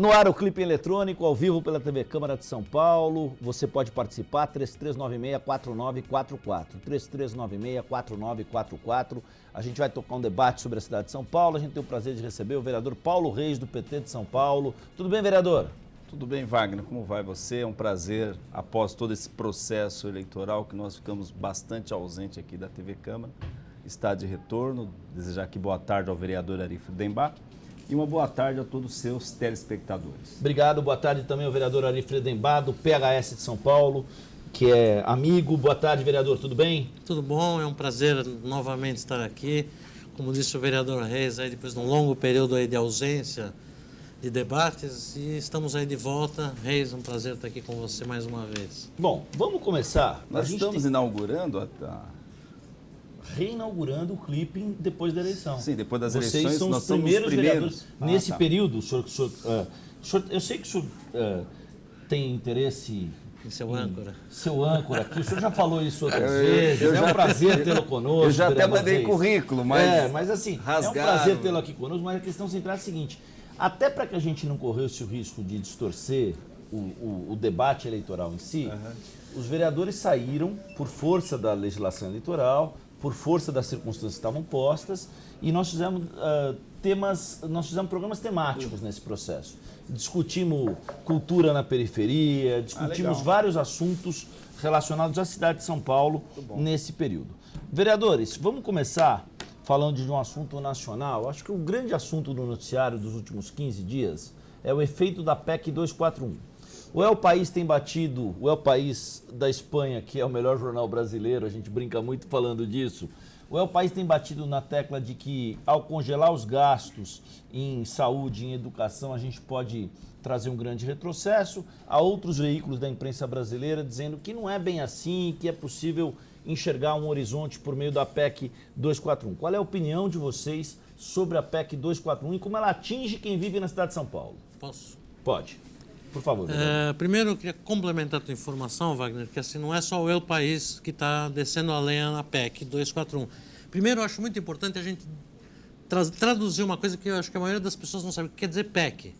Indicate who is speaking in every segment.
Speaker 1: No ar o clipe eletrônico, ao vivo pela TV Câmara de São Paulo. Você pode participar, 3396-4944. 3396-4944. A gente vai tocar um debate sobre a cidade de São Paulo. A gente tem o prazer de receber o vereador Paulo Reis, do PT de São Paulo. Tudo bem, vereador?
Speaker 2: Tudo bem, Wagner. Como vai você? É um prazer, após todo esse processo eleitoral, que nós ficamos bastante ausente aqui da TV Câmara, está de retorno. Desejar aqui boa tarde ao vereador Ari Friedenbach. E uma boa tarde a todos os seus telespectadores.
Speaker 1: Obrigado, boa tarde também ao vereador Ari Friedenbach, do PHS de São Paulo, que é amigo. Boa tarde, vereador, tudo bem?
Speaker 3: Tudo bom, é um prazer novamente estar aqui. Como disse o vereador Reis, aí depois de um longo período aí de ausência de debates, e estamos aí de volta. Reis, um prazer estar aqui com você mais uma vez.
Speaker 1: Bom, vamos começar.
Speaker 2: Nós estamos inaugurando
Speaker 1: reinaugurando o clipe depois da eleição.
Speaker 2: Sim, depois das
Speaker 1: Vocês
Speaker 2: eleições
Speaker 1: são
Speaker 2: nós
Speaker 1: os
Speaker 2: somos
Speaker 1: primeiros
Speaker 2: os primeiros.
Speaker 1: vereadores. Nesse período, eu sei que o senhor tem interesse
Speaker 3: em seu âncora.
Speaker 1: Seu âncora aqui. O senhor já falou isso outras vezes. É um prazer tê-lo conosco.
Speaker 2: Eu já até mandei
Speaker 1: Reis.
Speaker 2: Currículo, mas...
Speaker 1: mas assim, é um prazer tê-lo aqui conosco, mas a questão central é a seguinte: até para que a gente não corresse o risco de distorcer o debate eleitoral em si, os vereadores saíram por força da legislação eleitoral, por força das circunstâncias que estavam postas, e nós fizemos programas temáticos nesse processo. Discutimos cultura na periferia, discutimos vários assuntos relacionados à cidade de São Paulo nesse período. Vereadores, vamos começar falando de um assunto nacional. Acho que o grande assunto do noticiário dos últimos 15 dias é o efeito da PEC 241. O El País tem batido, o El País da Espanha, que é o melhor jornal brasileiro, a gente brinca muito falando disso, o El País tem batido na tecla de que, ao congelar os gastos em saúde e em educação, a gente pode trazer um grande retrocesso. Há outros veículos da imprensa brasileira dizendo que não é bem assim, que é possível enxergar um horizonte por meio da PEC 241. Qual é a opinião de vocês sobre a PEC 241 e como ela atinge quem vive na cidade de São Paulo?
Speaker 3: Posso?
Speaker 1: Pode. Por favor.
Speaker 3: Primeiro, eu queria complementar a tua informação, Wagner, que assim, não é só o El País que está descendo a lenha na PEC 241. Primeiro, eu acho muito importante a gente traduzir uma coisa que eu acho que a maioria das pessoas não sabe o que quer dizer PEC.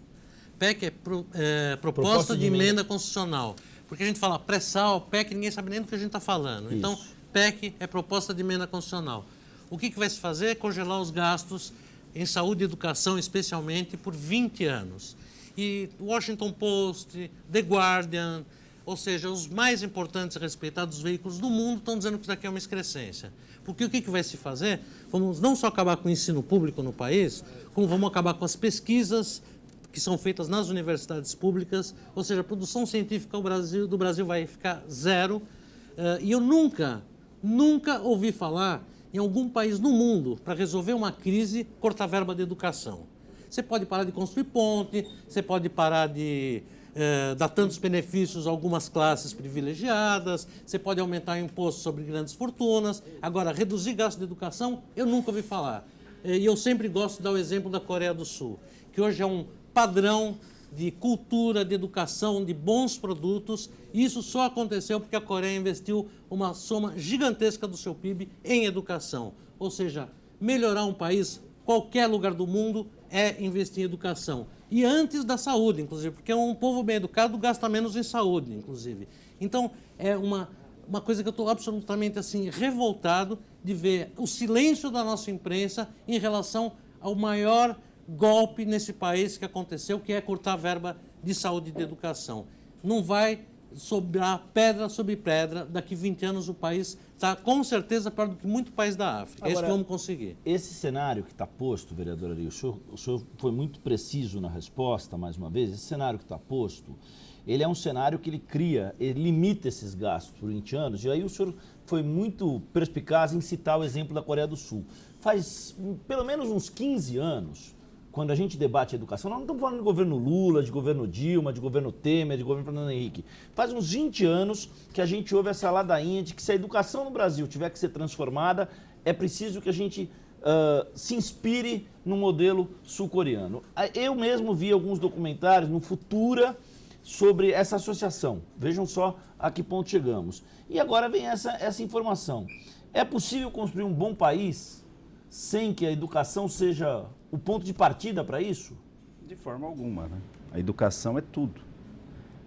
Speaker 3: PEC é proposta de emenda constitucional. Porque a gente fala pré-sal, PEC, ninguém sabe nem do que a gente está falando. Isso. Então, PEC é proposta de emenda constitucional. O que vai se fazer é congelar os gastos em saúde e educação, especialmente, por 20 anos. E Washington Post, The Guardian, ou seja, os mais importantes e respeitados veículos do mundo estão dizendo que isso aqui é uma excrescência. Porque o que vai se fazer? Vamos não só acabar com o ensino público no país, como vamos acabar com as pesquisas que são feitas nas universidades públicas, ou seja, a produção científica do Brasil vai ficar zero. E eu nunca ouvi falar em algum país no mundo, para resolver uma crise, cortar verba de educação. Você pode parar de construir ponte, você pode parar de dar tantos benefícios a algumas classes privilegiadas, você pode aumentar o imposto sobre grandes fortunas. Agora, reduzir gasto de educação, eu nunca ouvi falar. E eu sempre gosto de dar o exemplo da Coreia do Sul, que hoje é um padrão de cultura, de educação, de bons produtos. E isso só aconteceu porque a Coreia investiu uma soma gigantesca do seu PIB em educação. Ou seja, melhorar um país, qualquer lugar do mundo, é investir em educação. E antes da saúde, inclusive, porque um povo bem educado gasta menos em saúde, inclusive. Então, é uma coisa que eu estou absolutamente assim, revoltado de ver o silêncio da nossa imprensa em relação ao maior golpe nesse país que aconteceu, que é cortar a verba de saúde e de educação. Não vai sobrar pedra sobre pedra. Daqui 20 anos o país está com certeza pior do que muito país da África. Agora, é isso que vamos conseguir.
Speaker 1: Esse cenário que está posto, vereador Ari, o senhor foi muito preciso na resposta, mais uma vez. Esse cenário que está posto, ele é um cenário que ele limita esses gastos por 20 anos. E aí o senhor foi muito perspicaz em citar o exemplo da Coreia do Sul. Faz pelo menos uns 15 anos, quando a gente debate a educação, nós não estamos falando de governo Lula, de governo Dilma, de governo Temer, de governo Fernando Henrique. Faz uns 20 anos que a gente ouve essa ladainha de que se a educação no Brasil tiver que ser transformada, é preciso que a gente se inspire no modelo sul-coreano. Eu mesmo vi alguns documentários no Futura sobre essa associação. Vejam só a que ponto chegamos. E agora vem essa informação. É possível construir um bom país sem que a educação seja o ponto de partida para isso?
Speaker 2: De forma alguma, né? A educação é tudo.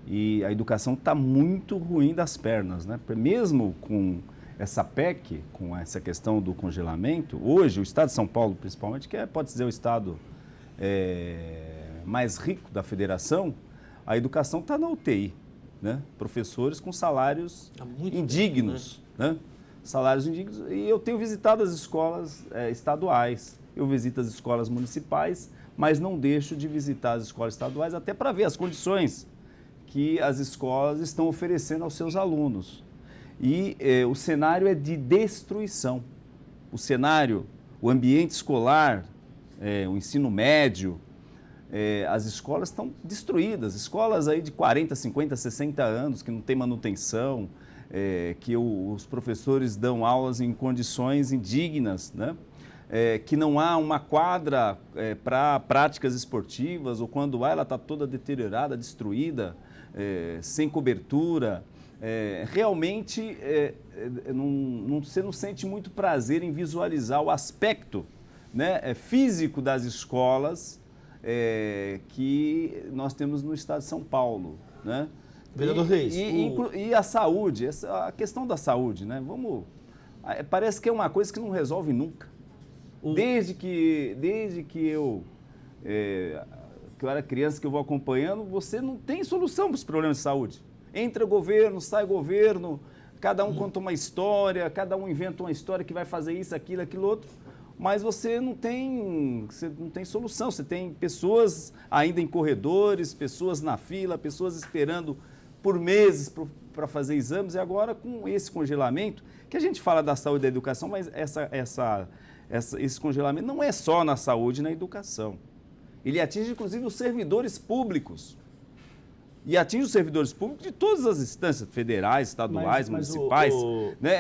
Speaker 2: E a educação está muito ruim das pernas, né? Mesmo com essa PEC, com essa questão do congelamento, hoje o estado de São Paulo, principalmente, que pode dizer o estado mais rico da federação, a educação está na UTI, né? Professores com salários indignos, né? Salários indignos. E eu tenho visitado as escolas estaduais, eu visito as escolas municipais, mas não deixo de visitar as escolas estaduais até para ver as condições que as escolas estão oferecendo aos seus alunos. E o cenário é de destruição. O cenário, o ambiente escolar, o ensino médio, as escolas estão destruídas. Escolas aí de 40, 50, 60 anos que não tem manutenção, que os professores dão aulas em condições indignas, né? Que não há uma quadra para práticas esportivas, ou quando há, ela está toda deteriorada, destruída, sem cobertura. Realmente, você não sente muito prazer em visualizar o aspecto, né, físico das escolas que nós temos no estado de São Paulo, né?
Speaker 1: Vereador Reis.
Speaker 2: E a saúde, a questão da saúde, né? Parece que é uma coisa que não resolve nunca. Desde que eu era criança, que eu vou acompanhando, você não tem solução para os problemas de saúde. Entra governo, sai governo, cada um conta uma história, cada um inventa uma história que vai fazer isso, aquilo outro, mas você não tem solução. Você tem pessoas ainda em corredores, pessoas na fila, pessoas esperando por meses para fazer exames, e agora com esse congelamento, que a gente fala da saúde e da educação, mas esse congelamento não é só na saúde e na educação. Ele atinge, inclusive, os servidores públicos. E atinge os servidores públicos de todas as instâncias, federais, estaduais, municipais. Né?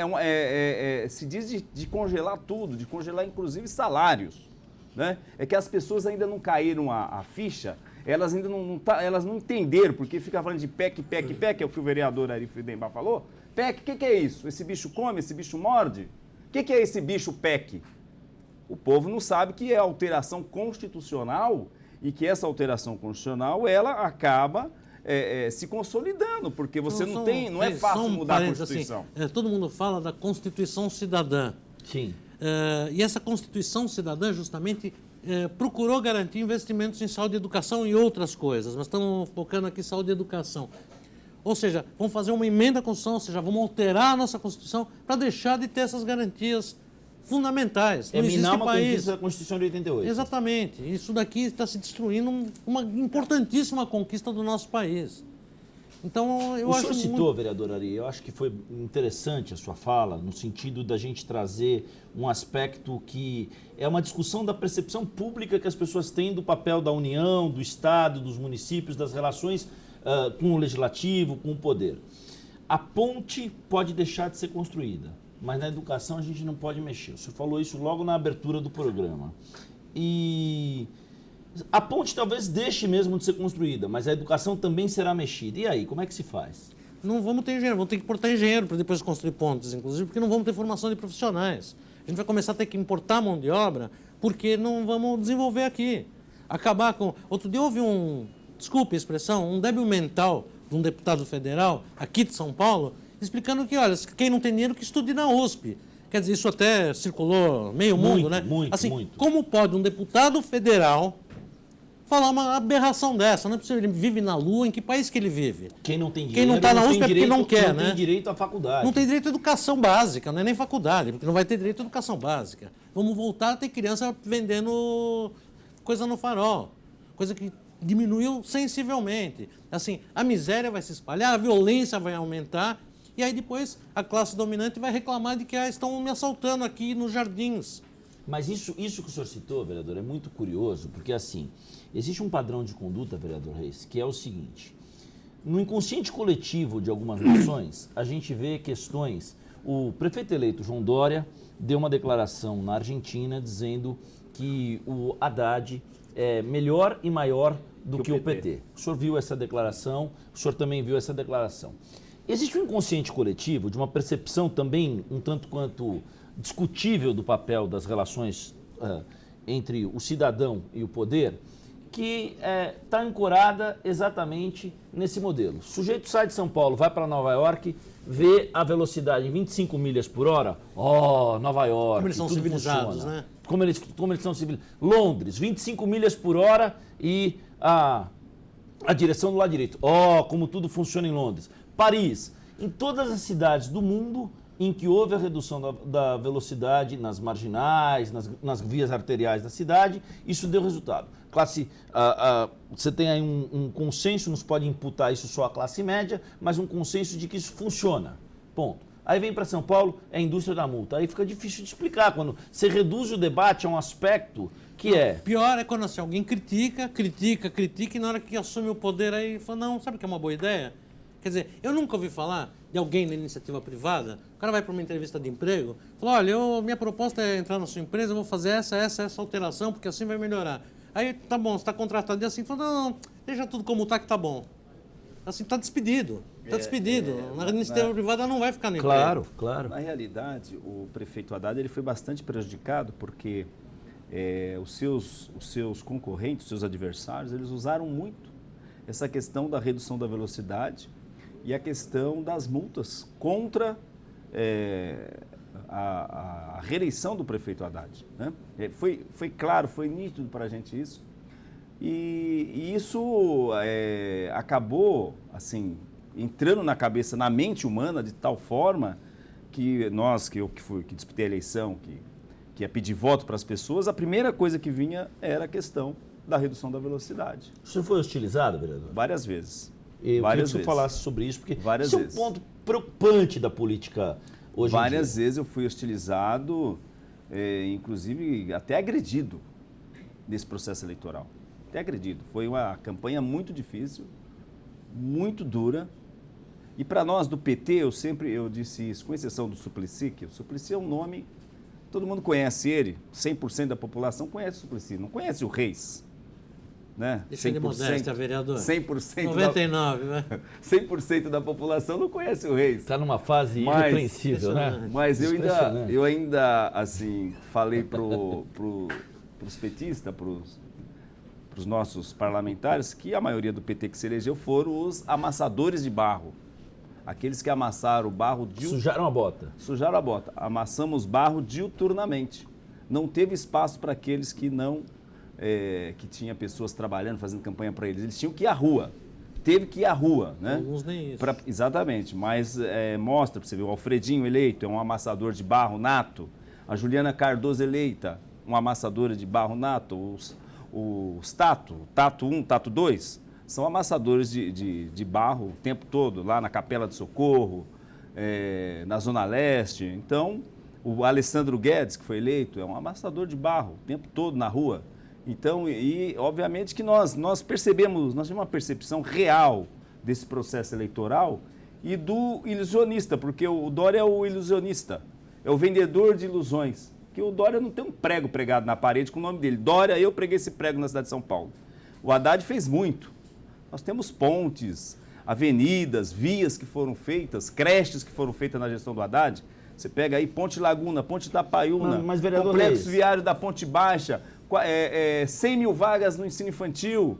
Speaker 2: Se diz de congelar tudo, de congelar, inclusive, salários. Né? É que as pessoas ainda não caíram a ficha, elas ainda elas não entenderam, porque fica falando de PEC, é o que o vereador Ari Friedenbach falou. PEC, o que é isso? Esse bicho come, esse bicho morde? O que é esse bicho PEC? O povo não sabe que é alteração constitucional e que essa alteração constitucional, ela acaba se consolidando, porque você não é fácil mudar a Constituição.
Speaker 3: Assim, todo mundo fala da Constituição Cidadã.
Speaker 1: Sim.
Speaker 3: E essa Constituição Cidadã, justamente, procurou garantir investimentos em saúde e educação e outras coisas. Nós estamos focando aqui em saúde e educação. Ou seja, vamos fazer uma emenda à Constituição, ou seja, vamos alterar a nossa Constituição para deixar de ter essas garantias fundamentais.
Speaker 1: Não existe uma conquista da Constituição de 88.
Speaker 3: Exatamente. Isso daqui está se destruindo uma importantíssima conquista do nosso país. Então, eu acho.
Speaker 1: O senhor citou, vereador Ari, eu acho que foi interessante a sua fala, no sentido da gente trazer um aspecto que é uma discussão da percepção pública que as pessoas têm do papel da União, do Estado, dos municípios, das relações com o Legislativo, com o Poder. A ponte pode deixar de ser construída, mas na educação a gente não pode mexer. O senhor falou isso logo na abertura do programa. E a ponte talvez deixe mesmo de ser construída, mas a educação também será mexida. E aí, como é que se faz?
Speaker 3: Não vamos ter engenheiro, vamos ter que importar engenheiro para depois construir pontes, inclusive, porque não vamos ter formação de profissionais. A gente vai começar a ter que importar mão de obra porque não vamos desenvolver aqui. Acabar com... Outro dia houve desculpe a expressão, um débil mental de um deputado federal aqui de São Paulo, explicando que, olha, quem não tem dinheiro que estude na USP. Quer dizer, isso até circulou meio mundo, né? Muito. Como pode um deputado federal falar uma aberração dessa? Não é possível, ele vive na Lua, em que país que ele vive?
Speaker 1: Quem não tem dinheiro,
Speaker 3: quem não está na USP é porque não quer, né?
Speaker 1: Não tem direito à faculdade.
Speaker 3: Não tem direito à educação básica, não é nem faculdade, porque não vai ter direito à educação básica. Vamos voltar a ter criança vendendo coisa no farol, coisa que diminuiu sensivelmente. Assim, a miséria vai se espalhar, a violência vai aumentar, e aí depois a classe dominante vai reclamar de que estão me assaltando aqui nos jardins.
Speaker 1: Mas isso que o senhor citou, vereador, é muito curioso, porque assim, existe um padrão de conduta, vereador Reis, que é o seguinte: no inconsciente coletivo de algumas nações, a gente vê questões. O prefeito eleito João Dória deu uma declaração na Argentina dizendo que o Haddad é melhor e maior do que o PT. O senhor viu essa declaração, o senhor também viu essa declaração. Existe um inconsciente coletivo de uma percepção também um tanto quanto discutível do papel das relações entre o cidadão e o poder, que está ancorada exatamente nesse modelo. O sujeito sai de São Paulo, vai para Nova York, vê a velocidade em 25 milhas por hora, Nova York,
Speaker 3: como eles são civilizados,
Speaker 1: funciona.
Speaker 3: né?
Speaker 1: Como eles são civilizados. Londres, 25 milhas por hora e a direção do lado direito. Como tudo funciona em Londres. Paris, em todas as cidades do mundo em que houve a redução da velocidade nas marginais, nas vias arteriais da cidade, isso deu resultado. Você tem aí um consenso, não se pode imputar isso só à classe média, mas um consenso de que isso funciona. Ponto. Aí vem para São Paulo, é a indústria da multa. Aí fica difícil de explicar, quando você reduz o debate a um aspecto que é...
Speaker 3: Pior é quando assim, alguém critica, e na hora que assume o poder aí fala, não, sabe o que é uma boa ideia? Quer dizer, eu nunca ouvi falar de alguém na iniciativa privada, o cara vai para uma entrevista de emprego, fala, olha, minha proposta é entrar na sua empresa, eu vou fazer essa alteração, porque assim vai melhorar. Aí, tá bom, você está contratado e assim, fala, não, deixa tudo como está que tá bom. Assim, está despedido. Está despedido. Na iniciativa privada não vai ficar no emprego.
Speaker 1: Claro.
Speaker 2: Na realidade, o prefeito Haddad ele foi bastante prejudicado porque os seus concorrentes, os seus adversários, eles usaram muito essa questão da redução da velocidade e a questão das multas contra a reeleição do prefeito Haddad. Né? Foi claro, foi nítido para a gente isso. E isso acabou, assim, entrando na cabeça, na mente humana, de tal forma que eu que disputei a eleição, que ia pedir voto para as pessoas, a primeira coisa que vinha era a questão da redução da velocidade.
Speaker 1: O senhor foi hostilizado, vereador?
Speaker 2: Várias vezes.
Speaker 1: Eu queria que o senhor falasse sobre isso, porque
Speaker 2: várias
Speaker 1: isso
Speaker 2: vezes.
Speaker 1: É um ponto preocupante da política hoje em dia.
Speaker 2: Várias vezes eu fui hostilizado, inclusive até agredido nesse processo eleitoral. Até agredido. Foi uma campanha muito difícil, muito dura. E para nós do PT, eu disse isso, com exceção do Suplicy, que o Suplicy é um nome, todo mundo conhece ele, 100% da população conhece o Suplicy, não conhece o Reis. Né?
Speaker 3: Deixa de modéstia, vereador.
Speaker 2: 100%.
Speaker 3: 99, né?
Speaker 2: 100% da população não conhece o Reis.
Speaker 1: Está numa fase irrepreensível, né?
Speaker 2: Mas eu ainda assim, falei para os petistas, para os nossos parlamentares, que a maioria do PT que se elegeu foram os amassadores de barro. Aqueles que amassaram o barro...
Speaker 1: Sujaram a bota.
Speaker 2: Sujaram a bota. Amassamos barro diuturnamente. Não teve espaço para aqueles que não... que tinha pessoas trabalhando, fazendo campanha para eles. Eles tinham que ir à rua. Teve que ir à rua, né?
Speaker 3: Alguns nem isso.
Speaker 2: Exatamente. Mas mostra para você ver, o Alfredinho eleito é um amassador de barro nato. A Juliana Cardoso eleita, uma amassadora de barro nato. Os Tato 1, Tato 2, são amassadores de barro o tempo todo, lá na Capela do Socorro, na Zona Leste. Então, o Alessandro Guedes, que foi eleito, é um amassador de barro o tempo todo na rua. Então, e obviamente que nós percebemos, nós temos uma percepção real desse processo eleitoral e do ilusionista, porque o Dória é o ilusionista, é o vendedor de ilusões. Que o Dória não tem um prego pregado na parede com o nome dele. Dória, eu preguei esse prego na cidade de São Paulo. O Haddad fez muito. Nós temos pontes, avenidas, vias que foram feitas, creches que foram feitas na gestão do Haddad. Você pega aí Ponte Laguna, Ponte Itapaiúna, Complexo Viário da Ponte Baixa, 100 mil vagas no ensino infantil,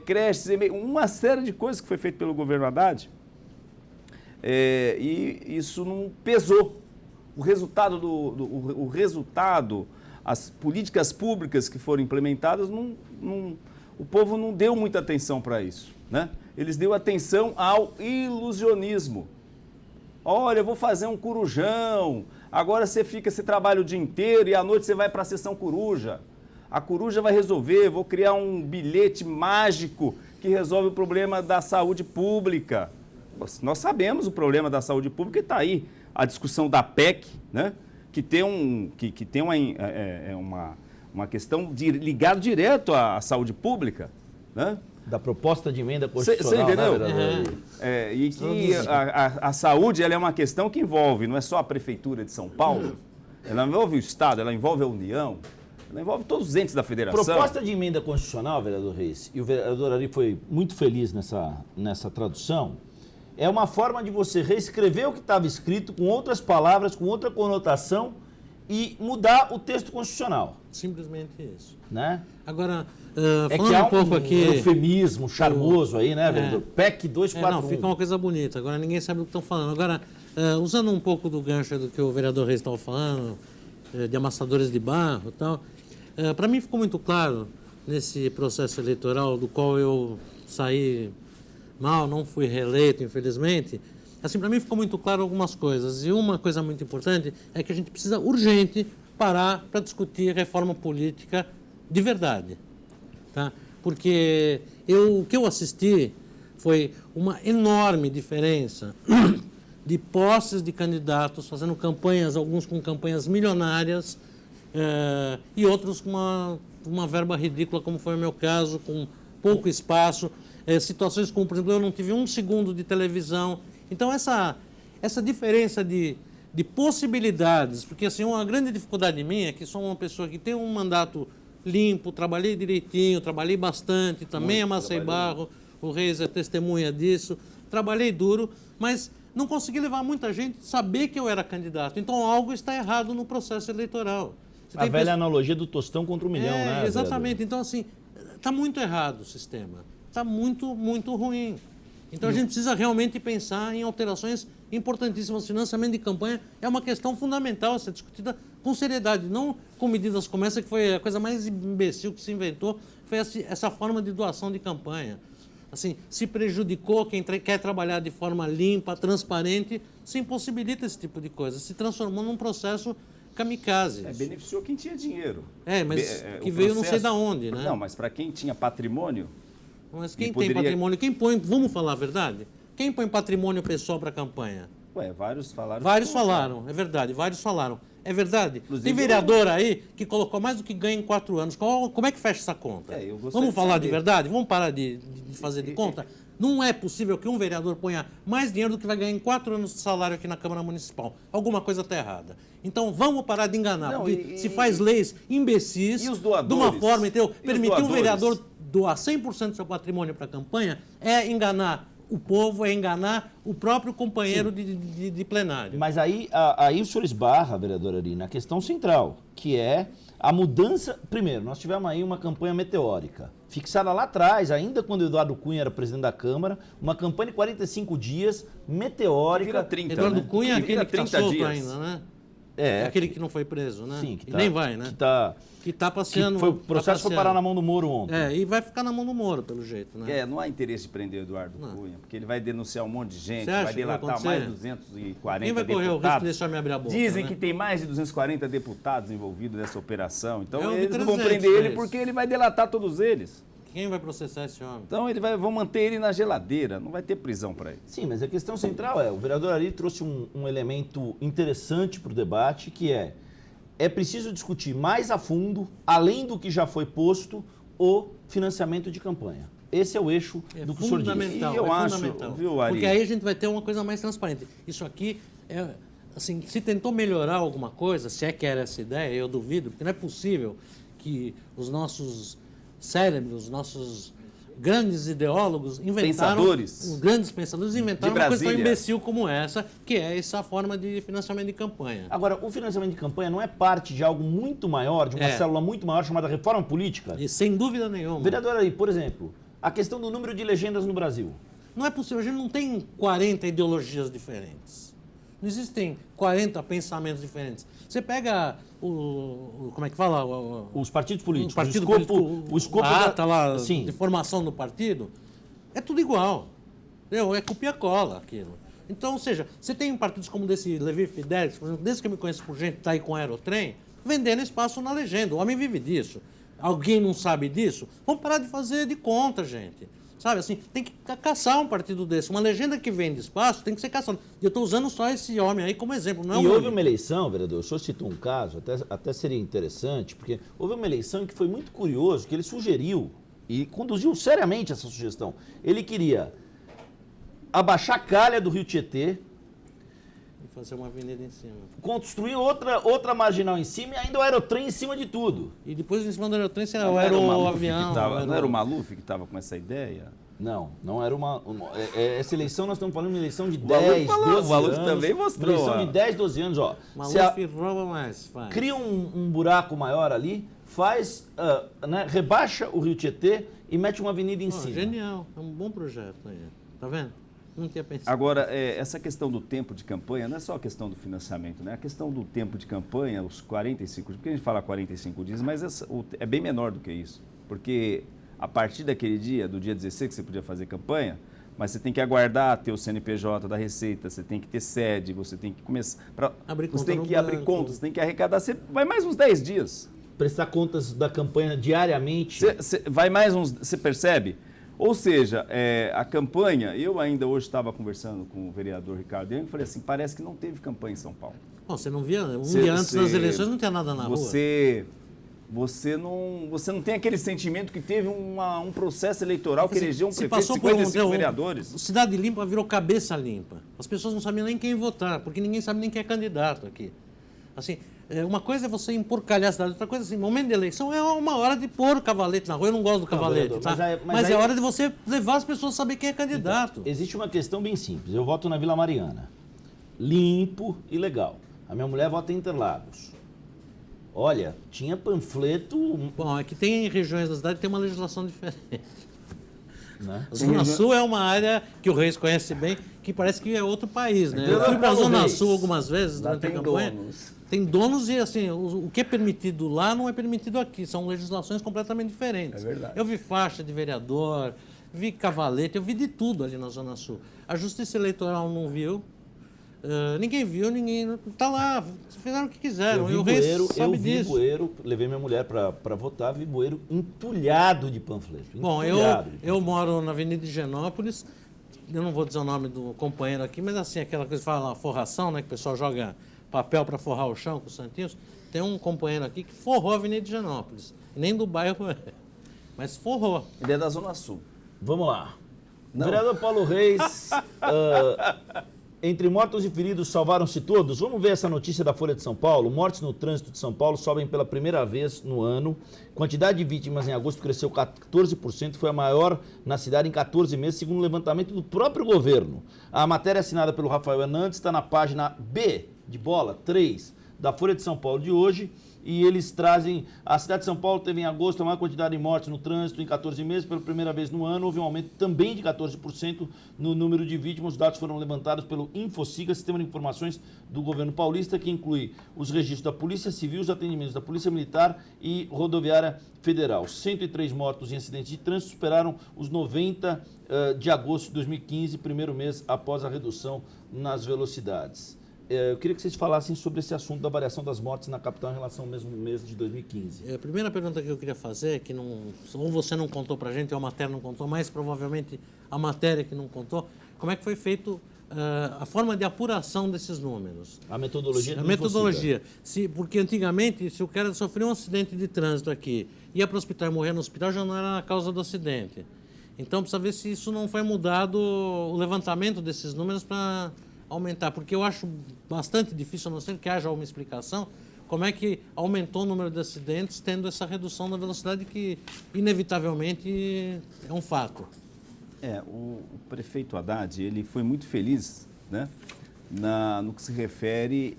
Speaker 2: creches, uma série de coisas que foi feita pelo governo Haddad. E isso não pesou. O resultado, as políticas públicas que foram implementadas, o povo não deu muita atenção para isso, né? Eles deu atenção ao ilusionismo. Olha, eu vou fazer um corujão, agora você trabalha o dia inteiro e à noite você vai para a sessão coruja. A coruja vai resolver, vou criar um bilhete mágico que resolve o problema da saúde pública. Nós sabemos o problema da saúde pública e está aí. A discussão da PEC, né, que tem uma questão ligada direto à saúde pública. Né?
Speaker 1: Da proposta de emenda constitucional.
Speaker 2: Você entendeu?
Speaker 1: Né,
Speaker 2: e que a saúde ela é uma questão que envolve, não é só a Prefeitura de São Paulo, ela envolve o Estado, ela envolve a União, ela envolve todos os entes da federação.
Speaker 1: Proposta de emenda constitucional, vereador Reis, e o vereador Ari foi muito feliz nessa tradução, é uma forma de você reescrever o que estava escrito com outras palavras, com outra conotação e mudar o texto constitucional.
Speaker 3: Simplesmente isso.
Speaker 1: Né?
Speaker 3: Agora,
Speaker 1: É
Speaker 3: falando
Speaker 1: que há
Speaker 3: um pouco aqui...
Speaker 1: eufemismo charmoso aí, né, vereador? PEC 241.
Speaker 3: não, fica uma coisa bonita. Agora, ninguém sabe o que estão falando. Agora, usando um pouco do gancho do que o vereador Reis estava falando, de amassadores de barro e tal, para mim ficou muito claro, nesse processo eleitoral, do qual eu saí mal, não fui reeleito, infelizmente, assim, para mim ficou muito claro algumas coisas. E uma coisa muito importante é que a gente precisa, urgente, parar para discutir reforma política de verdade. Tá? Porque o que eu assisti foi uma enorme diferença de posses de candidatos fazendo campanhas, alguns com campanhas milionárias e outros com uma verba ridícula, como foi o meu caso, com pouco espaço, situações como, por exemplo, eu não tive 1 segundo de televisão. Então, essa diferença de possibilidades, porque assim, uma grande dificuldade minha é que sou uma pessoa que tem um mandato limpo, trabalhei direitinho, trabalhei bastante, também amassei barro, o Reis é testemunha disso, trabalhei duro, mas não consegui levar muita gente a saber que eu era candidato. Então, algo está errado no processo eleitoral.
Speaker 1: A velha analogia do tostão contra o milhão, né?
Speaker 3: Exatamente.
Speaker 1: Vereador?
Speaker 3: Então, assim, está muito errado o sistema. Está muito, muito ruim. Então, a gente precisa realmente pensar em alterações importantíssimas. O financiamento de campanha é uma questão fundamental a ser discutida com seriedade, não com medidas como essa, que foi a coisa mais imbecil que se inventou, foi essa forma de doação de campanha. Assim, se prejudicou quem quer trabalhar de forma limpa, transparente, se impossibilita esse tipo de coisa. Se transformou num processo kamikaze.
Speaker 2: Beneficiou quem tinha dinheiro.
Speaker 3: Mas que veio não sei de onde, né?
Speaker 2: Não, mas para quem tinha patrimônio...
Speaker 3: Mas quem tem patrimônio, quem põe, vamos falar a verdade? Quem põe patrimônio pessoal para a campanha?
Speaker 2: Vários falaram.
Speaker 3: Vários falaram, é verdade, vários falaram. É verdade? Inclusive, tem vereador aí que colocou mais do que ganha em 4 anos. Como é que fecha essa conta? Vamos falar de verdade? Vamos parar de fazer de conta? Não é possível que um vereador ponha mais dinheiro do que vai ganhar em 4 anos de salário aqui na Câmara Municipal. Alguma coisa está errada. Então vamos parar de enganar. Porque se faz leis imbecis,
Speaker 2: e os doadores?
Speaker 3: De uma forma, entendeu? Permitir um vereador doar 100% do seu patrimônio para a campanha é enganar o povo, é enganar o próprio companheiro de plenário.
Speaker 1: Mas aí o senhor esbarra, vereador Ari, na questão central, que é a mudança... Primeiro, nós tivemos aí uma campanha meteórica, fixada lá atrás, ainda quando o Eduardo Cunha era presidente da Câmara, uma campanha de 45 dias, meteórica...
Speaker 2: Vira 30,
Speaker 3: Eduardo
Speaker 2: né?
Speaker 3: Cunha é aquele que está solto
Speaker 2: dias.
Speaker 3: ainda, né?
Speaker 1: É
Speaker 3: aquele que não foi preso, né?
Speaker 1: Sim,
Speaker 3: que nem vai, né? Que está passeando.
Speaker 1: O processo foi parar na mão do Moro ontem.
Speaker 3: E vai ficar na mão do Moro, pelo jeito, né?
Speaker 2: Não há interesse de prender o Eduardo Cunha, porque ele vai denunciar um monte de gente,
Speaker 3: Você acha
Speaker 2: vai delatar
Speaker 3: que vai
Speaker 2: mais de 240
Speaker 3: Quem vai correr o risco de deixar me abrir a boca?
Speaker 2: Dizem
Speaker 3: né?
Speaker 2: que tem mais de 240 deputados envolvidos nessa operação, então
Speaker 3: Eu vi
Speaker 2: eles não vão
Speaker 3: 300
Speaker 2: prender ele
Speaker 3: vezes.
Speaker 2: porque ele vai delatar todos eles.
Speaker 3: Quem vai processar esse homem?
Speaker 2: Então vão manter ele na geladeira, não vai ter prisão para ele.
Speaker 1: Sim, mas a questão central o vereador Ari trouxe um elemento interessante para o debate, que é preciso discutir mais a fundo, além do que já foi posto, o financiamento de campanha. Esse é o eixo do que o senhor disse.
Speaker 2: E eu acho, viu, Ari?
Speaker 3: Porque aí a gente vai ter uma coisa mais transparente. Isso aqui assim, se tentou melhorar alguma coisa, se é que era essa ideia, eu duvido, porque não é possível que os nossos cérebros, os nossos grandes ideólogos os grandes pensadores inventaram uma coisa tão imbecil como essa, que é essa forma de financiamento de campanha.
Speaker 1: Agora, o financiamento de campanha não é parte de algo muito maior, de uma célula muito maior chamada reforma política?
Speaker 3: E sem dúvida nenhuma.
Speaker 1: Vereador Ari, por exemplo, a questão do número de legendas no Brasil.
Speaker 3: Não é possível, a gente não tem 40 ideologias diferentes. Não existem 40 pensamentos diferentes. Você pega como é que fala?
Speaker 1: Os partidos políticos.
Speaker 3: O escopo
Speaker 1: da
Speaker 3: lá de formação do partido, é tudo igual. Entendeu? É copia-cola aquilo. Então, ou seja, você tem partidos como desse Levi Fidelis, por exemplo, desde que eu me conheço por gente que está aí com aerotrem, vendendo espaço na legenda. O homem vive disso. Alguém não sabe disso? Vamos parar de fazer de conta, gente. Sabe, assim, tem que caçar um partido desse. Uma legenda que vende espaço tem que ser caçada. E eu estou usando só esse homem aí como exemplo. Não é
Speaker 1: houve uma eleição, vereador, o senhor citou um caso, até seria interessante, porque houve uma eleição em que foi muito curioso, que ele sugeriu, e conduziu seriamente essa sugestão. Ele queria abaixar a calha do Rio Tietê,
Speaker 3: e fazer uma avenida em cima.
Speaker 1: Construir outra marginal em cima e ainda o aerotrem em cima de tudo.
Speaker 3: E depois em cima do aerotrem será o avião.
Speaker 2: Não era o Maluf que estava com essa ideia?
Speaker 1: Não era essa eleição, nós estamos falando de uma eleição de 10, 12 anos.
Speaker 2: O Maluf também mostrou.
Speaker 1: Uma eleição de 10, 12 anos, ó.
Speaker 3: Maluf rouba mais, faz.
Speaker 1: Cria um buraco maior ali, rebaixa o Rio Tietê e mete uma avenida em cima.
Speaker 3: Genial, é um bom projeto aí. Tá vendo? Não tinha pensado.
Speaker 2: Agora, essa questão do tempo de campanha não é só a questão do financiamento, né? A questão do tempo de campanha, os 45 dias, porque a gente fala 45 dias, mas é bem menor do que isso. Porque a partir daquele dia, do dia 16 que você podia fazer campanha, mas você tem que aguardar ter o CNPJ da Receita, você tem que ter sede, você tem que começar... Você tem que abrir contas, você tem que arrecadar, você vai mais uns 10 dias.
Speaker 1: Prestar contas da campanha diariamente.
Speaker 2: Vai mais uns... Você percebe? Ou seja, a campanha, eu ainda hoje estava conversando com o vereador Ricardo Yang e falei assim, parece que não teve campanha em São Paulo.
Speaker 3: Bom, você não via, dia antes das eleições não tinha nada na rua.
Speaker 2: Você não tem aquele sentimento que teve um processo eleitoral que elegeu um prefeito,
Speaker 3: passou
Speaker 2: 55 vereadores.
Speaker 3: Cidade Limpa virou cabeça limpa. As pessoas não sabiam nem quem votar, porque ninguém sabe nem quem é candidato aqui. Assim, uma coisa é você emporcalhar a cidade, outra coisa assim, momento de eleição é uma hora de pôr o cavalete na rua. Eu não gosto do cavalete, tá? Mas é hora de você levar as pessoas a saber quem é candidato.
Speaker 1: Então, existe uma questão bem simples. Eu voto na Vila Mariana. Limpo e legal. A minha mulher vota em Interlagos. Olha, tinha panfleto...
Speaker 3: Bom, é que tem regiões da cidade que tem uma legislação diferente.
Speaker 1: Né?
Speaker 3: A Zona Sul é uma área que o Reis conhece bem, que parece que é outro país, né? Eu fui para a Zona Sul algumas vezes durante a campanha. Tem donos e, assim, o que é permitido lá não é permitido aqui. São legislações completamente diferentes.
Speaker 2: É verdade.
Speaker 3: Eu vi faixa de vereador, vi cavalete, eu vi de tudo ali na Zona Sul. A Justiça Eleitoral não viu. Ninguém viu, ninguém... Tá lá, fizeram o que quiseram.
Speaker 1: Eu vi bueiro, levei minha mulher para votar, vi bueiro entulhado de panfleto.
Speaker 3: Bom, eu moro na Avenida Higienópolis, eu não vou dizer o nome do companheiro aqui, mas assim, aquela coisa que fala forração, né, que o pessoal joga papel para forrar o chão com os santinhos. Tem um companheiro aqui que forrou a Avenida Higienópolis. Nem do bairro é, mas forrou.
Speaker 2: Ele é da Zona Sul.
Speaker 1: Vamos lá. Não. Vereador Paulo Reis... Entre mortos e feridos, salvaram-se todos? Vamos ver essa notícia da Folha de São Paulo. Mortes no trânsito de São Paulo sobem pela primeira vez no ano. Quantidade de vítimas em agosto cresceu 14%, foi a maior na cidade em 14 meses, segundo o levantamento do próprio governo. A matéria assinada pelo Rafael Hernandes está na página B, de bola, 3, da Folha de São Paulo de hoje. E eles trazem, a cidade de São Paulo teve em agosto a maior quantidade de mortes no trânsito em 14 meses, pela primeira vez no ano, houve um aumento também de 14% no número de vítimas. Os dados foram levantados pelo InfoSiga, Sistema de Informações do Governo Paulista, que inclui os registros da Polícia Civil, os atendimentos da Polícia Militar e Rodoviária Federal. 103 mortos em acidentes de trânsito superaram os 90 de agosto de 2015, primeiro mês após a redução nas velocidades. Eu queria que vocês falassem sobre esse assunto da variação das mortes na capital em relação ao mesmo mês de 2015.
Speaker 3: A primeira pergunta que eu queria fazer é que ou você não contou para a gente, ou a matéria não contou, mas provavelmente a matéria que não contou, como é que foi feito a forma de apuração desses números?
Speaker 1: A metodologia?
Speaker 3: A metodologia. Porque antigamente, se o cara sofreu um acidente de trânsito aqui, ia para o hospital e morrer no hospital, já não era a causa do acidente. Então precisa ver se isso não foi mudado, o levantamento desses números para aumentar, porque eu acho bastante difícil, a não ser que haja uma explicação, como é que aumentou o número de acidentes tendo essa redução da velocidade que, inevitavelmente, é um fato.
Speaker 2: O prefeito Haddad, ele foi muito feliz, né, no que se refere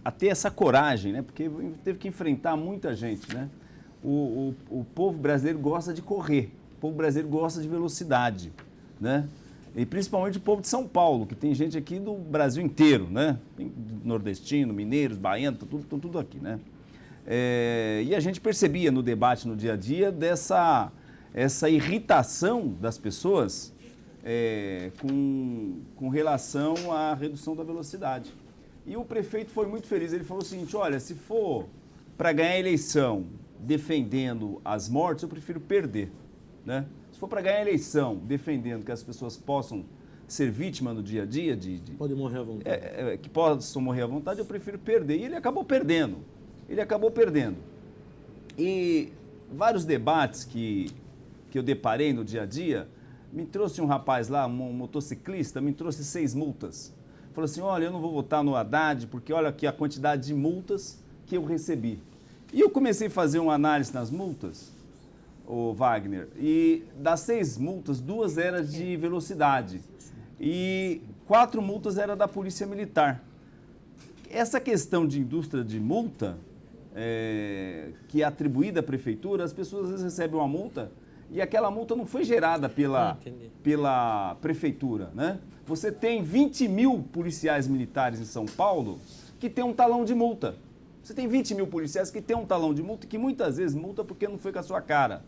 Speaker 2: a ter essa coragem, né, porque teve que enfrentar muita gente, né. O povo brasileiro gosta de correr, o povo brasileiro gosta de velocidade, né. E principalmente o povo de São Paulo, que tem gente aqui do Brasil inteiro, né? Tem nordestino, mineiros, baianos, tudo aqui, né? E a gente percebia no debate, no dia a dia, essa irritação das pessoas com relação à redução da velocidade. E o prefeito foi muito feliz, ele falou o seguinte, olha, se for para ganhar a eleição defendendo as mortes, eu prefiro perder, né? Se for para ganhar a eleição defendendo que as pessoas possam ser vítimas no dia a dia,
Speaker 3: pode morrer à vontade.
Speaker 2: Que possam morrer à vontade, eu prefiro perder. E ele acabou perdendo. E vários debates que eu deparei no dia a dia, me trouxe um rapaz lá, um motociclista, me trouxe 6 multas. Falou assim, olha, eu não vou votar no Haddad, porque olha aqui a quantidade de multas que eu recebi. E eu comecei a fazer uma análise nas multas, o Wagner, e das 6 multas, 2 eram de velocidade e 4 multas eram da Polícia Militar. Essa questão de indústria de multa que é atribuída à prefeitura, as pessoas às vezes recebem uma multa e aquela multa não foi gerada pela prefeitura, né? Você tem 20 mil policiais militares em São Paulo que tem um talão de multa. Você tem 20 mil policiais que tem um talão de multa que muitas vezes multa porque não foi com a sua cara.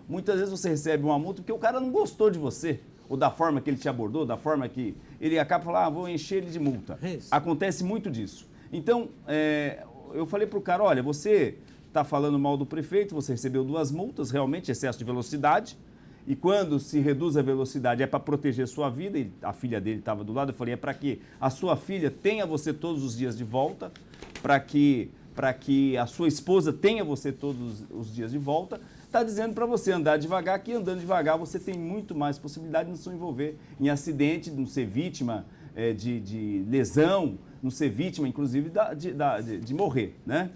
Speaker 2: Muitas vezes você recebe uma multa porque o cara não gostou de você, ou da forma que ele te abordou, da forma que ele acaba falando, vou encher ele de multa. Acontece muito disso. Então, eu falei para o cara, olha, você está falando mal do prefeito, você recebeu 2 multas, realmente, excesso de velocidade, e quando se reduz a velocidade é para proteger a sua vida, e a filha dele estava do lado, eu falei, é para que a sua filha tenha você todos os dias de volta, para que a sua esposa tenha você todos os dias de volta. Está dizendo para você andar devagar, que andando devagar você tem muito mais possibilidade de não se envolver em acidente, de não ser vítima de lesão, não ser vítima, inclusive, de morrer, né?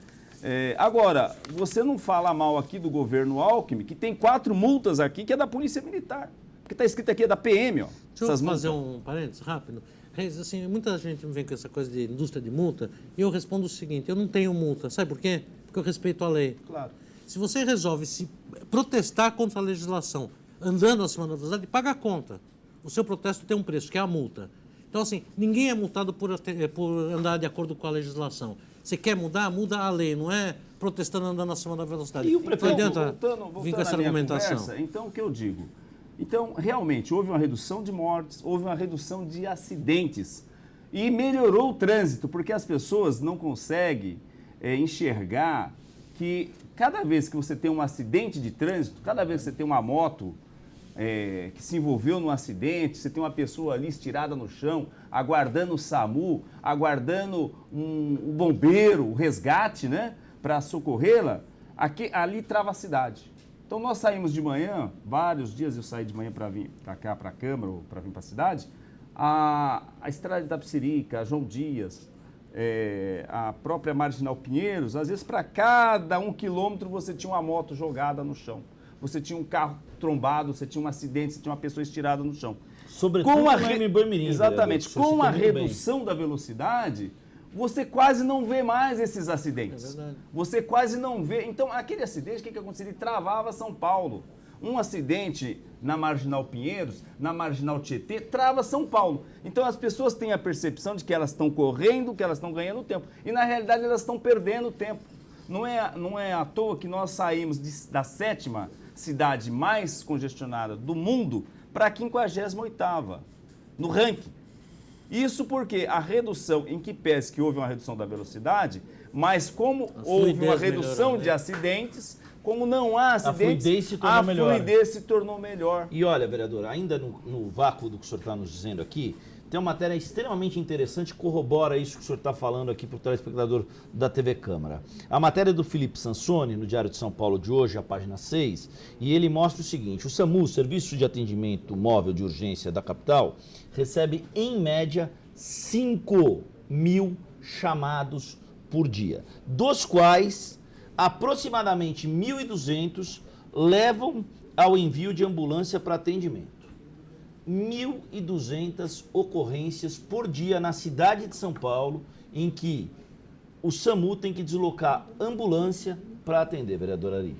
Speaker 2: Agora, você não fala mal aqui do governo Alckmin, que tem 4 multas aqui, que é da Polícia Militar. Porque está escrito aqui, é da PM, ó.
Speaker 3: Deixa eu fazer um parênteses rápido. Reis, assim, muita gente me vem com essa coisa de indústria de multa, e eu respondo o seguinte, eu não tenho multa. Sabe por quê? Porque eu respeito a lei.
Speaker 2: Claro.
Speaker 3: Se você resolve se protestar contra a legislação andando acima da velocidade, paga a conta. O seu protesto tem um preço, que é a multa. Então, assim, ninguém é multado por andar de acordo com a legislação. Você quer mudar? Muda a lei, não é protestando andando acima da velocidade.
Speaker 2: E o prefeito,
Speaker 3: voltando
Speaker 2: vir com essa argumentação. Conversa, então, o que eu digo? Então, realmente, houve uma redução de mortes, houve uma redução de acidentes e melhorou o trânsito, porque as pessoas não conseguem enxergar que cada vez que você tem um acidente de trânsito, cada vez que você tem uma moto que se envolveu num acidente, você tem uma pessoa ali estirada no chão, aguardando o SAMU, aguardando o bombeiro, o resgate, né, para socorrê-la, ali trava a cidade. Então nós saímos de manhã, vários dias eu saí de manhã para vir para cá, para a Câmara, ou para vir para a cidade, a estrada de Itapecerica, a João Dias, a própria Marginal Pinheiros, às vezes para cada 1 quilômetro você tinha uma moto jogada no chão. Você tinha um carro trombado, você tinha um acidente, você tinha uma pessoa estirada no chão.
Speaker 1: Sobretudo no Boi-Mirim.
Speaker 2: Exatamente. Com a redução da velocidade, você quase não vê mais esses acidentes. É verdade. Você quase não vê. Então, aquele acidente, o que aconteceu? Ele travava São Paulo. Um acidente na Marginal Pinheiros, na Marginal Tietê, trava São Paulo. Então, as pessoas têm a percepção de que elas estão correndo, que elas estão ganhando tempo. E, na realidade, elas estão perdendo tempo. Não é à toa que nós saímos da 7ª cidade mais congestionada do mundo para a 58ª no ranking. Isso porque a redução, em que pese que houve uma redução da velocidade, mas como houve uma redução de acidentes, como não há acidentes, a fluidez se tornou melhor.
Speaker 1: E olha, vereador, ainda no vácuo do que o senhor está nos dizendo aqui, tem uma matéria extremamente interessante que corrobora isso que o senhor está falando aqui para o telespectador da TV Câmara. A matéria é do Felipe Sansoni, no Diário de São Paulo de hoje, a página 6, e ele mostra o seguinte: o SAMU, Serviço de Atendimento Móvel de Urgência da capital, recebe, em média, 5.000 chamados por dia, dos quais aproximadamente 1.200 levam ao envio de ambulância para atendimento. 1.200 ocorrências por dia na cidade de São Paulo, em que o SAMU tem que deslocar ambulância para atender, vereador Ari.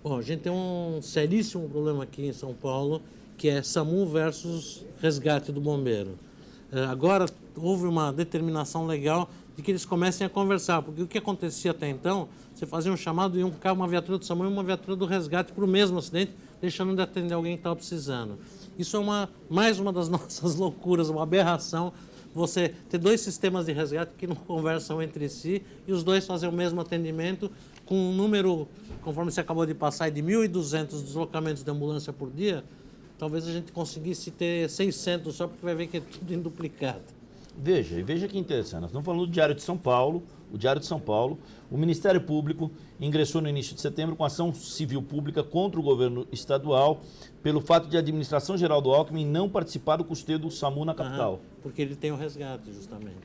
Speaker 3: Bom, a gente tem um seríssimo problema aqui em São Paulo, que é SAMU versus resgate do bombeiro. Agora houve uma determinação legal de que eles comecem a conversar, porque o que acontecia até então, você fazia um chamado e uma viatura do SAMU e uma viatura do resgate para o mesmo acidente, deixando de atender alguém que estava precisando. Isso é mais uma das nossas loucuras, uma aberração, você ter 2 sistemas de resgate que não conversam entre si e os 2 fazem o mesmo atendimento com um número, conforme você acabou de passar, de 1.200 deslocamentos de ambulância por dia. Talvez a gente conseguisse ter 600 só, porque vai ver que é tudo em duplicado.
Speaker 1: Veja que interessante. Nós estamos falando do Diário de São Paulo. O Diário de São Paulo, o Ministério Público ingressou no início de setembro com ação civil pública contra o governo estadual pelo fato de a Administração Geral do Alckmin não participar do custeio do SAMU na capital.
Speaker 3: Porque ele tem o resgate, justamente.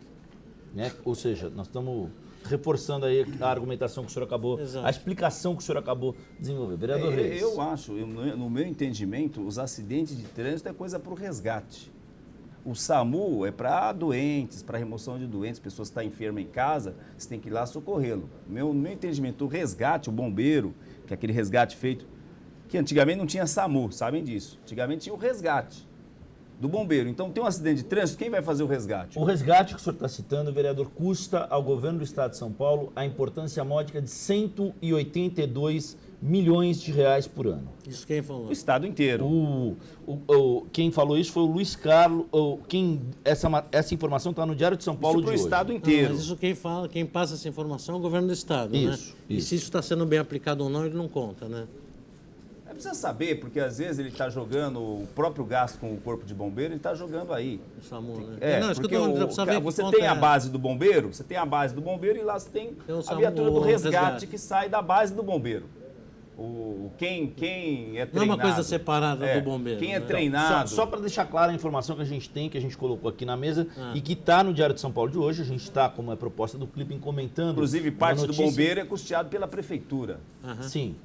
Speaker 1: Né? Ou seja, nós estamos reforçando aí a argumentação que o senhor acabou, a explicação que o senhor acabou de desenvolver. Vereador Reis.
Speaker 2: Eu acho, no meu entendimento, os acidentes de trânsito é coisa para o resgate. O SAMU é para doentes, para remoção de doentes, pessoas que estão enfermas em casa, você tem que ir lá socorrê-lo. No meu entendimento, o resgate, o bombeiro, que é aquele resgate feito, que antigamente não tinha SAMU, sabem disso. Antigamente tinha o resgate do bombeiro. Então tem um acidente de trânsito, quem vai fazer o resgate?
Speaker 1: O resgate que o senhor está citando, vereador, custa ao governo do estado de São Paulo a importância módica de 182 milhões de reais por ano.
Speaker 3: Isso quem falou?
Speaker 2: O estado inteiro.
Speaker 1: Quem falou isso foi o Luiz Carlos. Essa informação está no Diário de São Paulo
Speaker 2: Isso
Speaker 1: de
Speaker 2: para o
Speaker 1: hoje.
Speaker 2: estado inteiro.
Speaker 3: Mas isso quem passa essa informação é o governo do estado,
Speaker 1: Isso,
Speaker 3: né? E se isso está sendo bem aplicado ou não, ele não conta, né?
Speaker 2: Precisa saber, porque às vezes ele está jogando o próprio gasto com o corpo de bombeiro, ele está jogando aí.
Speaker 3: O SAMU, né? Não,
Speaker 2: Porque você
Speaker 3: conta
Speaker 2: tem a base do bombeiro, e lá você tem a viatura do resgate que sai da base do bombeiro. Quem é treinado.
Speaker 3: Não é uma coisa separada do bombeiro.
Speaker 2: Quem é
Speaker 3: né?
Speaker 2: treinado.
Speaker 1: Só para deixar clara a informação que a gente tem, que a gente colocou aqui na mesa e que está no Diário de São Paulo de hoje, a gente está, como é proposta do clipe, comentando.
Speaker 2: Inclusive, parte do bombeiro é custeado pela prefeitura.
Speaker 1: Sim.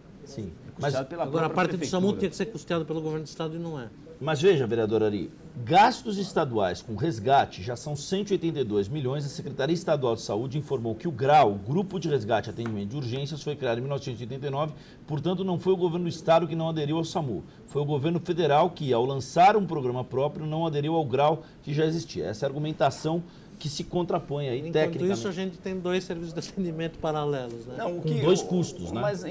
Speaker 2: Mas
Speaker 3: agora, a parte do SAMU tinha que ser custeada pelo governo do estado e não é.
Speaker 1: Mas veja, vereador Ari, gastos estaduais com resgate já são 182 milhões. A Secretaria Estadual de Saúde informou que o GRAU, Grupo de Resgate e Atendimento de Urgências, foi criado em 1989, portanto não foi o governo do estado que não aderiu ao SAMU. Foi o governo federal que, ao lançar um programa próprio, não aderiu ao GRAU que já existia. Essa é a argumentação que se contrapõe aí, tecnicamente.
Speaker 3: Enquanto isso, a gente tem 2 serviços de atendimento paralelos, né?
Speaker 2: Não,
Speaker 1: com 2 custos, né?
Speaker 2: Mas não...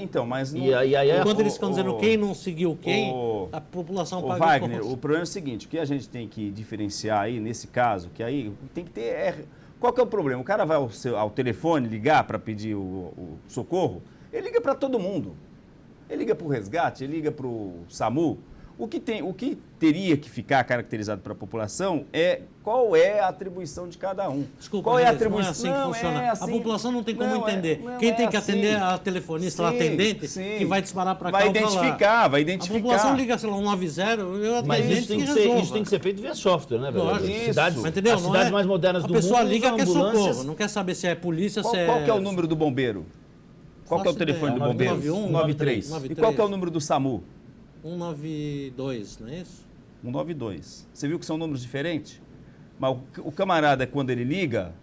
Speaker 3: Enquanto eles estão dizendo quem não seguiu quem, a população paga
Speaker 2: Wagner, o problema é o seguinte, o que a gente tem que diferenciar aí, nesse caso, que aí tem que ter... Qual que é o problema? O cara vai ao telefone ligar para pedir o socorro, ele liga para todo mundo. Ele liga para o resgate, ele liga para o SAMU. O que teria que ficar caracterizado para a população é qual é a atribuição de cada um.
Speaker 3: Desculpa,
Speaker 2: qual é a atribuição?
Speaker 3: Não é assim que funciona.
Speaker 2: Assim,
Speaker 3: a população não tem como entender. Quem tem que atender a telefonista, a atendente, que vai disparar para cá ou para lá.
Speaker 2: Vai identificar.
Speaker 3: A população liga, sei lá, 190, eu
Speaker 1: Mas isso tem que ser feito via software, né, vereador?
Speaker 3: Cidades, as cidades mais modernas do mundo. A pessoa liga quer socorro, não quer saber se é polícia, se é...
Speaker 2: Qual que é o número do bombeiro? Qual que é o telefone do bombeiro?
Speaker 3: 991,
Speaker 2: 93. E qual que é o número do SAMU?
Speaker 3: 192, não é isso?
Speaker 2: 192. Você viu que são números diferentes? Mas o camarada, quando ele liga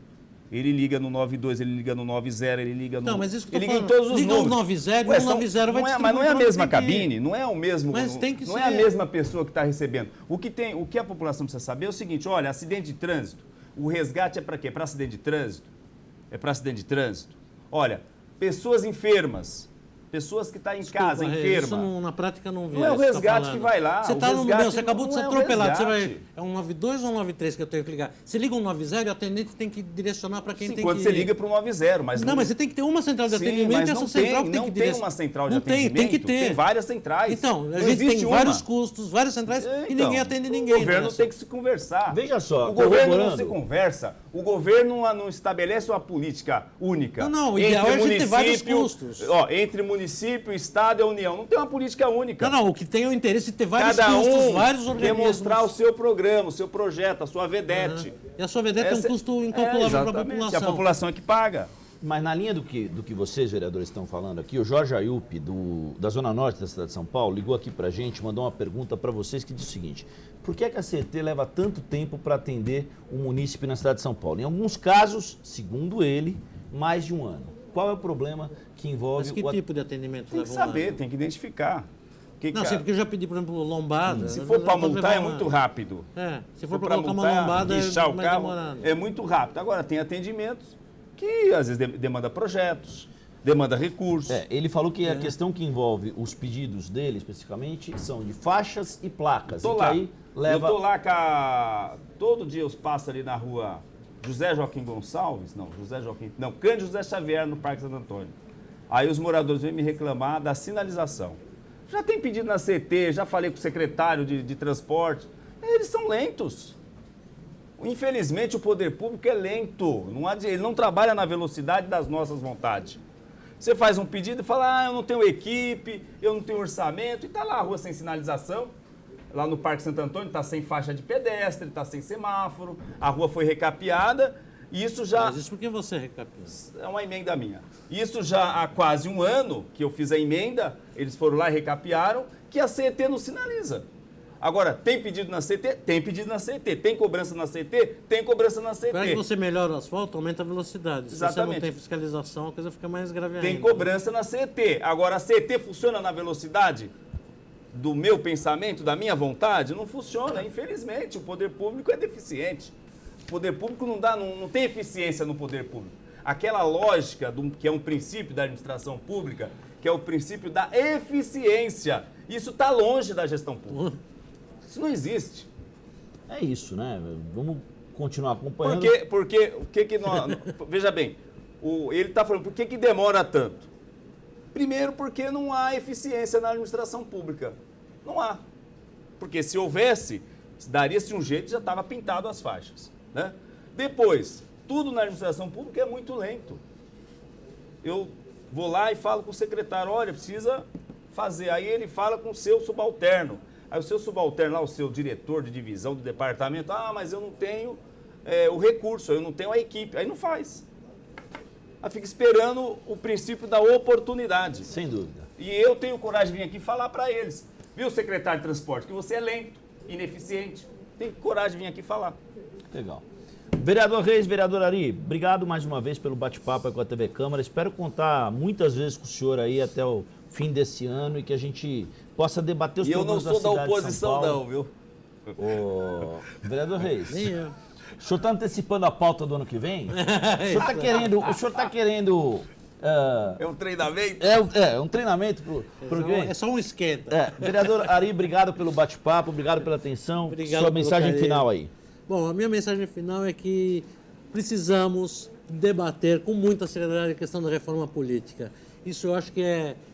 Speaker 2: no 92, ele liga no 90, ele liga no...
Speaker 3: Não, mas isso que eu
Speaker 2: tô
Speaker 3: falando.
Speaker 2: Liga em todos os
Speaker 3: liga
Speaker 2: números.
Speaker 3: 90 vai distribuir.
Speaker 2: Mas não é a mesma cabine, não é o mesmo...
Speaker 3: Mas tem que
Speaker 2: não
Speaker 3: ser.
Speaker 2: é a mesma pessoa que está recebendo. O que a população precisa saber é o seguinte, olha, acidente de trânsito, o resgate é para quê? Para acidente de trânsito? É para acidente de trânsito? Olha, pessoas enfermas... Pessoas que estão em casa, enferma.
Speaker 3: Isso na prática não vê.
Speaker 2: Não é o resgate que vai lá.
Speaker 3: Você acabou de ser atropelado. É um 92 ou um 93 que eu tenho que ligar? Você liga um 90 e o atendente tem que direcionar para quem tem que...
Speaker 2: Quando você liga para o 90, mas...
Speaker 3: Mas você tem que ter uma central de atendimento e essa central que tem que direcionar.
Speaker 2: Não tem uma central de atendimento.
Speaker 3: Tem que ter.
Speaker 2: Tem várias centrais.
Speaker 3: Então, a gente tem vários custos, várias centrais e ninguém atende ninguém.
Speaker 2: O governo tem que se conversar.
Speaker 1: Veja só,
Speaker 2: o governo não se conversa. O governo não estabelece uma política única.
Speaker 3: Não, o ideal é a gente ter vários custos.
Speaker 2: Entre município, Estado e a União. Não tem uma política única.
Speaker 3: Não, o que tem é o interesse de ter vários
Speaker 2: Cada
Speaker 3: custos, vários organismos.
Speaker 2: Demonstrar o seu programa, o seu projeto, a sua vedete.
Speaker 3: E a sua vedete tem um custo incalculável para a população.
Speaker 2: A população é que paga.
Speaker 1: Mas na linha do que vocês, vereadores, estão falando aqui, o Jorge Ayup, da Zona Norte da cidade de São Paulo, ligou aqui para a gente, mandou uma pergunta para vocês que diz o seguinte: por que a CET leva tanto tempo para atender o munícipe na cidade de São Paulo? Em alguns casos, segundo ele, mais de um ano. Qual é o problema que envolve...
Speaker 3: Mas que tipo de atendimento
Speaker 2: leva um ano? Tem que saber, tem que identificar.
Speaker 3: Porque eu já pedi, por exemplo, lombada.
Speaker 2: Se for para multar, é muito rápido.
Speaker 3: Se for para colocar uma lombada,
Speaker 2: é
Speaker 3: mais demorado.
Speaker 2: É muito rápido. Agora, tem atendimentos que às vezes demanda projetos, demanda recursos.
Speaker 1: Ele falou que a questão que envolve os pedidos dele, especificamente, são de faixas e placas.
Speaker 2: Eu tô lá todo dia eu passo ali na rua José Joaquim Gonçalves, Cândido José Xavier, no Parque Santo Antônio. Aí os moradores vêm me reclamar da sinalização. Já tem pedido na CT, já falei com o secretário de transporte. Eles são lentos. Infelizmente, o poder público é lento. Ele não trabalha na velocidade das nossas vontades. Você faz um pedido e fala, eu não tenho equipe, eu não tenho orçamento, e está lá a rua sem sinalização. Lá no Parque Santo Antônio está sem faixa de pedestre, está sem semáforo, a rua foi recapeada, e isso já...
Speaker 3: Mas isso por que você recapeou?
Speaker 2: É uma emenda minha. Isso já há quase um ano que eu fiz a emenda, eles foram lá e recapearam, que a CET não sinaliza. Agora, tem pedido na CT? Tem pedido na CT. Tem cobrança na CT? Tem cobrança na CT.
Speaker 3: Para que você melhora o asfalto, aumenta a velocidade.
Speaker 2: Exatamente.
Speaker 3: Se você não tem fiscalização, a coisa fica mais grave ainda.
Speaker 2: Tem cobrança na CT. Agora, a CT funciona na velocidade do meu pensamento, da minha vontade? Não funciona, infelizmente. O poder público é deficiente. O poder público não tem eficiência no poder público. Aquela lógica, que é um princípio da administração pública, que é o princípio da eficiência. Isso está longe da gestão pública. Isso não existe.
Speaker 1: É isso, né? Vamos continuar acompanhando.
Speaker 2: Porque o que nós... Veja bem, ele está falando, por que demora tanto? Primeiro, porque não há eficiência na administração pública. Não há. Porque se houvesse, daria-se um jeito e já estava pintado as faixas. Né? Depois, tudo na administração pública é muito lento. Eu vou lá e falo com o secretário, olha, precisa fazer. Aí ele fala com o seu subalterno. Aí o seu subalterno lá, o seu diretor de divisão do departamento, mas eu não tenho o recurso, eu não tenho a equipe. Aí não faz. Aí fica esperando o princípio da oportunidade.
Speaker 1: Sem dúvida.
Speaker 2: E eu tenho coragem de vir aqui falar para eles. Viu, secretário de transporte, que você é lento, ineficiente. Tem coragem de vir aqui falar.
Speaker 1: Legal. Vereador Reis, vereador Ari, obrigado mais uma vez pelo bate-papo com a TV Câmara. Espero contar muitas vezes com o senhor aí até o fim desse ano e que a gente possa debater os problemas da cidade de São Paulo.
Speaker 2: E eu não sou da oposição não, viu?
Speaker 1: Ô, vereador Reis,
Speaker 3: Nem eu.
Speaker 1: o senhor está antecipando a pauta do ano que vem? O senhor está querendo...
Speaker 2: É um treinamento?
Speaker 1: É um treinamento pro que vem?
Speaker 3: É só um esquenta.
Speaker 1: Vereador Ari, obrigado pelo bate-papo, obrigado pela atenção.
Speaker 3: Obrigado
Speaker 1: Sua
Speaker 3: pelo
Speaker 1: mensagem
Speaker 3: carinho.
Speaker 1: final aí.
Speaker 3: Bom, a minha mensagem final é que precisamos debater com muita seriedade a questão da reforma política. Isso eu acho que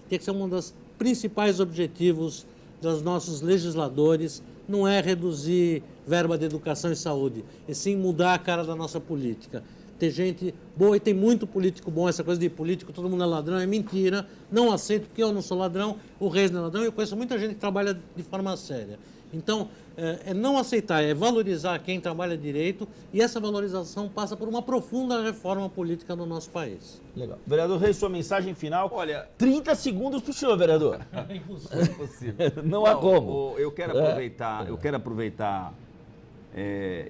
Speaker 3: tem que ser um dos principais objetivos dos nossos legisladores, não é reduzir verba de educação e saúde, e sim mudar a cara da nossa política. Tem gente boa e tem muito político bom, essa coisa de político, todo mundo é ladrão, é mentira, não aceito porque eu não sou ladrão, o Reis não é ladrão, e eu conheço muita gente que trabalha de forma séria. Então, é não aceitar, é valorizar quem trabalha direito, e essa valorização passa por uma profunda reforma política no nosso país.
Speaker 1: Legal. Vereador Reis, sua mensagem final.
Speaker 2: Olha,
Speaker 1: 30 segundos para o senhor, vereador.
Speaker 3: É impossível.
Speaker 2: é possível.
Speaker 1: Não há como.
Speaker 2: Eu quero aproveitar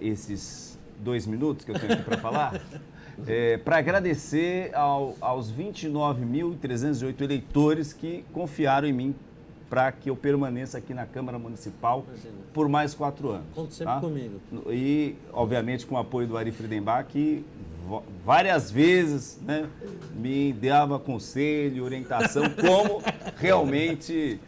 Speaker 2: esses 2 minutos que eu tenho aqui para falar, para agradecer aos 29.308 eleitores que confiaram em mim para que eu permaneça aqui na Câmara Municipal por mais 4 anos.
Speaker 3: Conte sempre comigo.
Speaker 2: E, obviamente, com o apoio do Ari Friedenbach, que várias vezes, né, me dava conselho, orientação, como realmente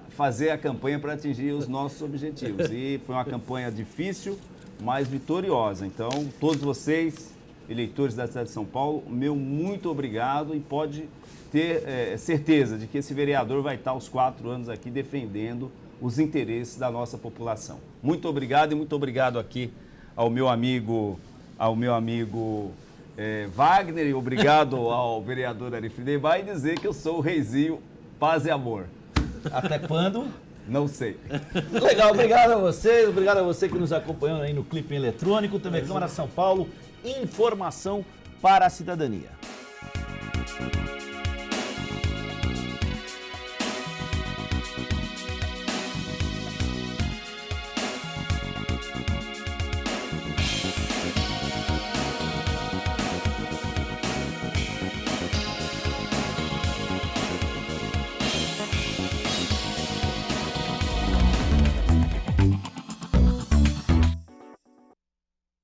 Speaker 2: fazer a campanha para atingir os nossos objetivos. E foi uma campanha difícil, mas vitoriosa. Então, todos vocês, eleitores da cidade de São Paulo, meu muito obrigado, e pode ter certeza de que esse vereador vai estar os 4 anos aqui defendendo os interesses da nossa população. Muito obrigado, e muito obrigado aqui ao meu amigo Wagner, e obrigado ao vereador Ari Friedenbach, e dizer que eu sou o Reizinho Paz e Amor.
Speaker 1: Até quando?
Speaker 2: Não sei.
Speaker 1: Legal, obrigado a vocês, obrigado a você que nos acompanhou aí no Clipe Eletrônico, TV Câmara São Paulo, informação para a cidadania.